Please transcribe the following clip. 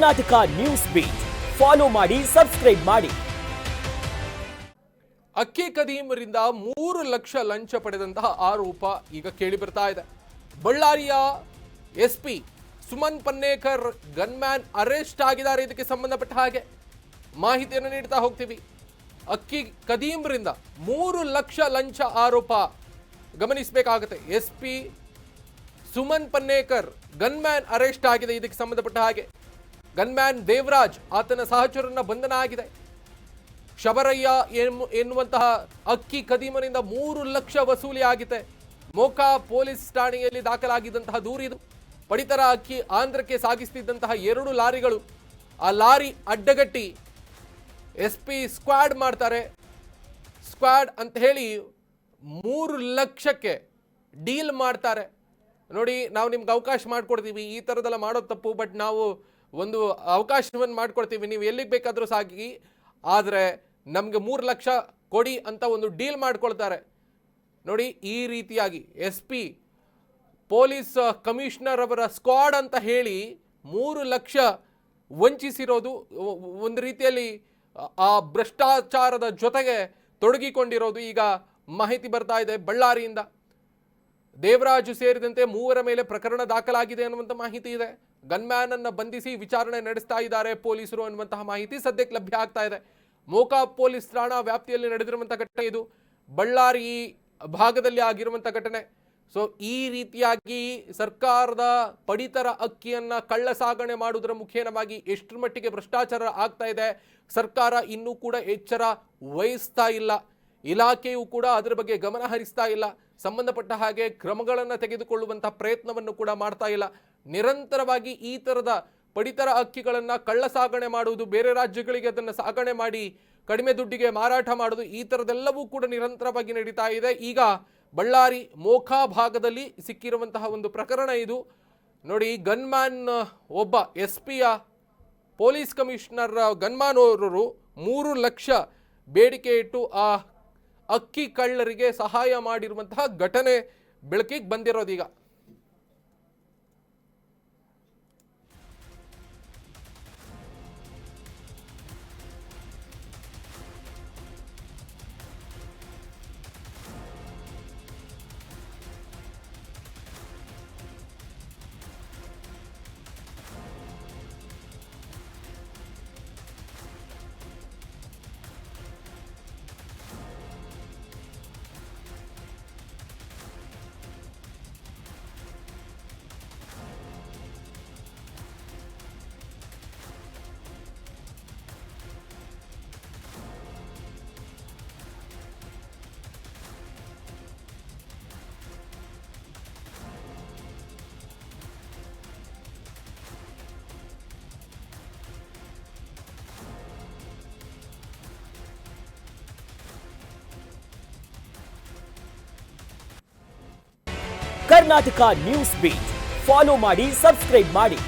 Karnataka news beet follow ಮಾಡಿ, subscribe ಮಾಡಿ. ಅಕ್ಕಿ ಕದೀಮರಿಂದ 3 ಲಕ್ಷ ಲಂಚ ಪಡೆದಂತಹ ಆರೋಪ ಈಗ ಕೇಳಿ ಬರ್ತಾ ಇದೆ. ಬಳ್ಳಾರಿಯ SP Suman Pannekar gunman arrest ಆಗಿದ್ದಾರೆ. ಇದಕ್ಕೆ ಸಂಬಂಧಪಟ್ಟ ಹಾಗೆ ಮಾಹಿತಿಯನ್ನು ನೀಡ್ತಾ ಹೋಗ್ತೀವಿ. ಅಕ್ಕಿ ಕದೀಮರಿಂದ 3 ಲಕ್ಷ ಲಂಚ ಆರೋಪ ಗಮನಿಸಬೇಕಾಗುತ್ತೆ. SP Suman Pannekar gunman arrest ಆಗಿದೆ. ಇದಕ್ಕೆ ಸಂಬಂಧಪಟ್ಟ ಹಾಗೆ ಗನ್ಮ್ಯಾನ್ ದೇವರಾಜ್ ಆತನ ಸಹಚರನ ಬಂಧನ ಆಗಿದೆ. ಶಬರಯ್ಯ ಎನ್ನುವಂತಹ ಅಕ್ಕಿ ಕದೀಮನಿಂದ 3 ಲಕ್ಷ ವಸೂಲಿ ಆಗಿದೆ. ಮೋಕಾ ಪೊಲೀಸ್ ಠಾಣೆಯಲ್ಲಿ ದಾಖಲಾಗಿದ್ದಂತಹ ದೂರಿದು. ಪಡಿತರ ಅಕ್ಕಿ ಆಂಧ್ರಕ್ಕೆ ಸಾಗಿಸುತ್ತಿದ್ದಂತಹ 2 ಲಾರಿಗಳು, ಆ ಲಾರಿ ಅಡ್ಡಗಟ್ಟಿ ಎಸ್ಪಿ ಸ್ಕ್ವಾಡ್ ಮಾಡ್ತಾರೆ. ಸ್ಕ್ವಾಡ್ ಅಂತ ಹೇಳಿ 3 ಲಕ್ಷಕ್ಕೆ ಡೀಲ್ ಮಾಡ್ತಾರೆ. ನೋಡಿ, ನಾವು ನಿಮ್ಗೆ ಅವಕಾಶ ಮಾಡಿಕೊಡ್ತೀವಿ, ಈ ಥರದೆಲ್ಲ ಮಾಡೋದು ತಪ್ಪು, ಬಟ್ ನಾವು ಒಂದು ಅವಕಾಶವನ್ನು ಮಾಡಿಕೊಡ್ತೀವಿ, ನೀವು ಎಲ್ಲಿಗೆ ಬೇಕಾದರೂ ಸಾಗಿ, ಆದರೆ ನಮಗೆ 3 ಲಕ್ಷ ಕೊಡಿ ಅಂತ ಒಂದು ಡೀಲ್ ಮಾಡ್ಕೊಳ್ತಾರೆ. ನೋಡಿ, ಈ ರೀತಿಯಾಗಿ ಎಸ್ಪಿ ಪೊಲೀಸ್ ಕಮಿಷನರ್ ಅವರ ಸ್ಕ್ವಾಡ್ ಅಂತ ಹೇಳಿ 3 ಲಕ್ಷ ವಂಚಿಸಿರೋದು, ಒಂದು ರೀತಿಯಲ್ಲಿ ಆ ಭ್ರಷ್ಟಾಚಾರದ ಜೊತೆಗೆ ತೊಡಗಿಕೊಂಡಿರೋದು ಈಗ ಮಾಹಿತಿ ಬರ್ತಾ ಇದೆ. ಬಳ್ಳಾರಿಯಿಂದ ದೇವರಾಜು ಸೇರಿದಂತೆ 3 ಮೇಲೆ ಪ್ರಕರಣ ದಾಖಲಾಗಿದೆ ಅನ್ನುವಂಥ ಮಾಹಿತಿ ಇದೆ. ಗನ್ಮ್ಯಾನ್ ಅನ್ನು ಬಂಧಿಸಿ ವಿಚಾರಣೆ ನಡೆಸ್ತಾ ಇದ್ದಾರೆ ಪೊಲೀಸರು ಅನ್ನುವಂತಹ ಮಾಹಿತಿ ಸದ್ಯಕ್ಕೆ ಲಭ್ಯ ಆಗ್ತಾ ಇದೆ. ಮೋಕಾ ಪೊಲೀಸ್ ಠಾಣಾ ವ್ಯಾಪ್ತಿಯಲ್ಲಿ ನಡೆದಿರುವಂತಹ ಘಟನೆ ಇದು. ಬಳ್ಳಾರಿ ಭಾಗದಲ್ಲಿ ಆಗಿರುವಂಥ ಘಟನೆ. ಸೊ ಈ ರೀತಿಯಾಗಿ ಸರ್ಕಾರದ ಪಡಿತರ ಅಕ್ಕಿಯನ್ನ ಕಳ್ಳ ಸಾಗಣೆ ಮಾಡುವುದರ ಮುಖೇನವಾಗಿ ಎಷ್ಟರ ಮಟ್ಟಿಗೆ ಭ್ರಷ್ಟಾಚಾರ ಆಗ್ತಾ ಇದೆ, ಸರ್ಕಾರ ಇನ್ನೂ ಕೂಡ ಎಚ್ಚರ ವಹಿಸ್ತಾ ಇಲ್ಲ. ಇಲಾಖೆಯು ಕೂಡ ಅದರ ಬಗ್ಗೆ ಗಮನ ಹರಿಸ್ತಾ ಇಲ್ಲ. ಸಂಬಂಧಪಟ್ಟ ಹಾಗೆ ಕ್ರಮಗಳನ್ನು ತೆಗೆದುಕೊಳ್ಳುವಂತಹ ಪ್ರಯತ್ನವನ್ನು ಕೂಡ ಮಾಡ್ತಾ ಇಲ್ಲ. ನಿರಂತರವಾಗಿ ಈ ಥರದ ಪಡಿತರ ಅಕ್ಕಿಗಳನ್ನು ಕಳ್ಳ ಸಾಗಣೆ ಮಾಡುವುದು, ಬೇರೆ ರಾಜ್ಯಗಳಿಗೆ ಅದನ್ನು ಸಾಗಣೆ ಮಾಡಿ ಕಡಿಮೆ ದುಡ್ಡಿಗೆ ಮಾರಾಟ ಮಾಡೋದು, ಈ ಥರದೆಲ್ಲವೂ ಕೂಡ ನಿರಂತರವಾಗಿ ನಡೀತಾ ಇದೆ. ಈಗ ಬಳ್ಳಾರಿ ಮೋಖಾ ಭಾಗದಲ್ಲಿ ಸಿಕ್ಕಿರುವಂತಹ ಒಂದು ಪ್ರಕರಣ ಇದು. ನೋಡಿ, ಗನ್ಮ್ಯಾನ್ ಒಬ್ಬ ಎಸ್ಪಿಯ ಪೊಲೀಸ್ ಕಮಿಷನರ್ ಗನ್ಮ್ಯಾನ್ ಅವರು 3 ಲಕ್ಷ ಬೇಡಿಕೆ ಇಟ್ಟು ಆ ಅಕ್ಕಿ ಕಳ್ಳರಿಗೆ ಸಹಾಯ ಮಾಡಿರುವಂತಹ ಘಟನೆ ಬೆಳಕಿಗೆ ಬಂದಿರೋದೀಗ. ಕರ್ನಾಟಕ ನ್ಯೂಸ್ ಬೀಟ್ ಫಾಲೋ ಮಾಡಿ, ಸಬ್ಸ್ಕ್ರೈಬ್ ಮಾಡಿ.